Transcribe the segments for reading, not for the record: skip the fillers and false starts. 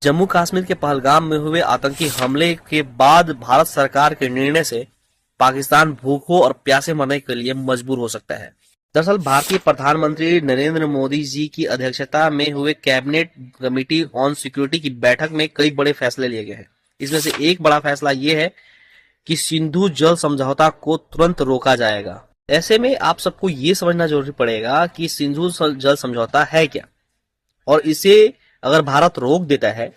जम्मू कश्मीर के पहलगाम में हुए आतंकी हमले के बाद भारत सरकार के निर्णय से पाकिस्तान भूखों और प्यासे मरने के लिए मजबूर हो सकता है। दरअसल भारतीय प्रधानमंत्री नरेंद्र मोदी जी की अध्यक्षता में हुए कैबिनेट कमेटी ऑन सिक्योरिटी की बैठक में कई बड़े फैसले लिए गए हैं। इसमें से एक बड़ा फैसला ये है कि सिंधु जल समझौता को तुरंत रोका जाएगा। ऐसे में आप सबको ये समझना जरूरी पड़ेगा कि सिंधु जल समझौता है क्या, और इसे अगर भारत रोक देता है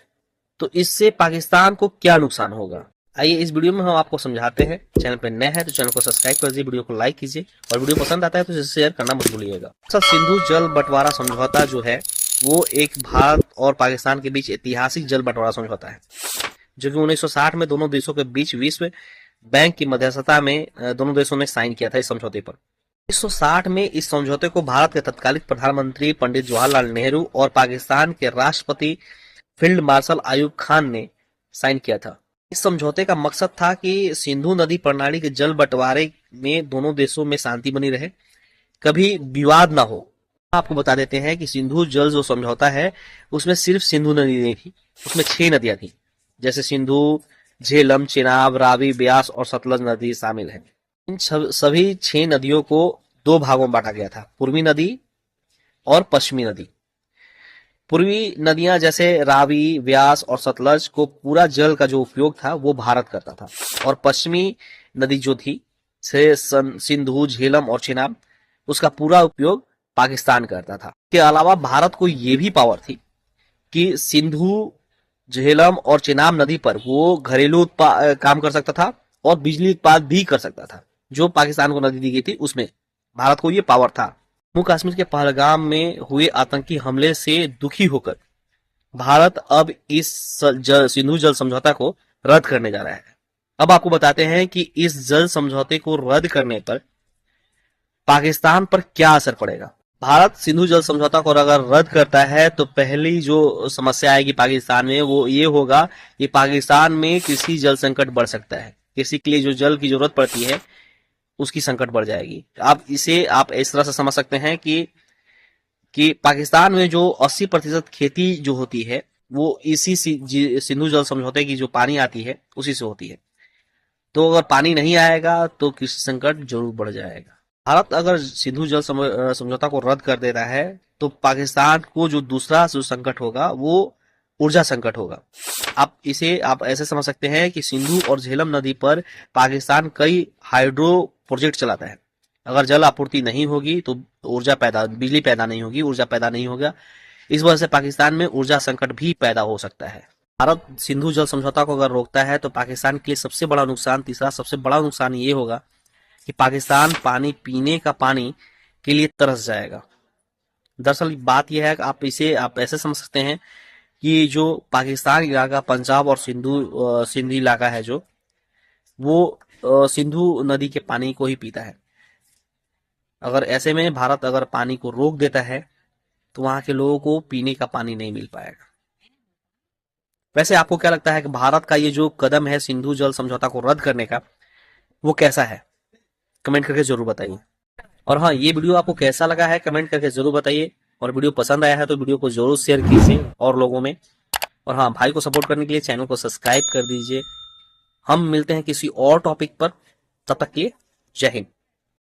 तो इससे पाकिस्तान को क्या नुकसान होगा। आइए इस वीडियो में हम आपको समझाते हैं। चैनल पर नए हैं तो चैनल को सब्सक्राइब कर दीजिए, वीडियो को लाइक कीजिए और वीडियो पसंद आता है तो इसे शेयर करना मत भूलिएगा। सिंधु जल बंटवारा समझौता जो है वो एक भारत और पाकिस्तान के बीच ऐतिहासिक जल बंटवारा समझौता है, जो कि 1960 में दोनों देशों के बीच विश्व बैंक की मध्यस्थता में दोनों देशों ने साइन किया था इस समझौते पर। 1960 में इस समझौते को भारत के तत्कालीन प्रधानमंत्री पंडित जवाहरलाल नेहरू और पाकिस्तान के राष्ट्रपति फील्ड मार्शल अयूब खान ने साइन किया था। इस समझौते का मकसद था कि सिंधु नदी प्रणाली के जल बंटवारे में दोनों देशों में शांति बनी रहे, कभी विवाद ना हो। आपको बता देते हैं कि सिंधु जल जो समझौता है उसमें सिर्फ सिंधु नदी नहीं थी, उसमें 6 नदियां थी, जैसे सिंधु, झेलम, चेनाब, रावी, ब्यास और सतलज नदी शामिल है। इन सभी 6 नदियों को 2 भागों में बांटा गया था, पूर्वी नदी और पश्चिमी नदी। पूर्वी नदियां जैसे रावी, व्यास और सतलज को पूरा जल का जो उपयोग था वो भारत करता था, और पश्चिमी नदी जो थी से सिंधु, झेलम और चेनाब, उसका पूरा उपयोग पाकिस्तान करता था। इसके अलावा भारत को ये भी पावर थी कि सिंधु, झेलम और चेनाब नदी पर वो घरेलू काम कर सकता था और बिजली उत्पादन भी कर सकता था। जो पाकिस्तान को नदी दी गई थी उसमें भारत को ये पावर था। जम्मू कश्मीर के पहलगाम में हुए आतंकी हमले से दुखी होकर भारत अब इस सिंधु जल समझौता को रद्द करने जा रहा है। अब आपको बताते हैं कि इस जल समझौते को रद्द करने पर पाकिस्तान पर क्या असर पड़ेगा। भारत सिंधु जल समझौता को अगर रद्द करता है तो पहली जो समस्या आएगी पाकिस्तान में वो ये होगा कि पाकिस्तान में कृषि जल संकट बढ़ सकता है। कृषि के लिए जो जल की जरूरत पड़ती है उसकी संकट बढ़ जाएगी। आप इस तरह से समझ सकते हैं कि पाकिस्तान में जो 80% खेती जो होती है वो इसी सिंधु जल समझौते की जो पानी आती है उसी से होती है। तो अगर पानी नहीं आएगा तो कृषि संकट जरूर बढ़ जाएगा। भारत अगर सिंधु जल समझौता को रद्द कर देता है तो पाकिस्तान को जो दूसरा जो संकट होगा वो ऊर्जा संकट होगा। आप ऐसे समझ सकते हैं कि सिंधु और झेलम नदी पर पाकिस्तान कई हाइड्रो प्रोजेक्ट चलाता है। अगर जल आपूर्ति नहीं होगी तो बिजली पैदा नहीं होगी, ऊर्जा पैदा नहीं होगा। इस वजह से पाकिस्तान में ऊर्जा संकट भी पैदा हो सकता है। भारत सिंधु जल समझौता को अगर रोकता है तो पाकिस्तान के लिए तीसरा सबसे बड़ा नुकसान ये होगा कि पाकिस्तान पीने का पानी के लिए तरस जाएगा। दरअसल बात यह है कि आप ऐसे समझ सकते हैं कि जो पाकिस्तान इलाका, पंजाब और सिंध इलाका है जो वो सिंधु नदी के पानी को ही पीता है। अगर ऐसे में भारत अगर पानी को रोक देता है तो वहां के लोगों को पीने का पानी नहीं मिल पाएगा। वैसे आपको क्या लगता है कि भारत का ये जो कदम है सिंधु जल समझौता को रद्द करने का वो कैसा है? कमेंट करके जरूर बताइए। और हाँ, ये वीडियो आपको कैसा लगा है कमेंट करके जरूर बताइए, और वीडियो पसंद आया है तो वीडियो को जरूर शेयर कीजिए और लोगों में। और हाँ, भाई को सपोर्ट करने के लिए चैनल को सब्सक्राइब कर दीजिए। हम मिलते हैं किसी और टॉपिक पर, तब तक के लिए जय हिंद।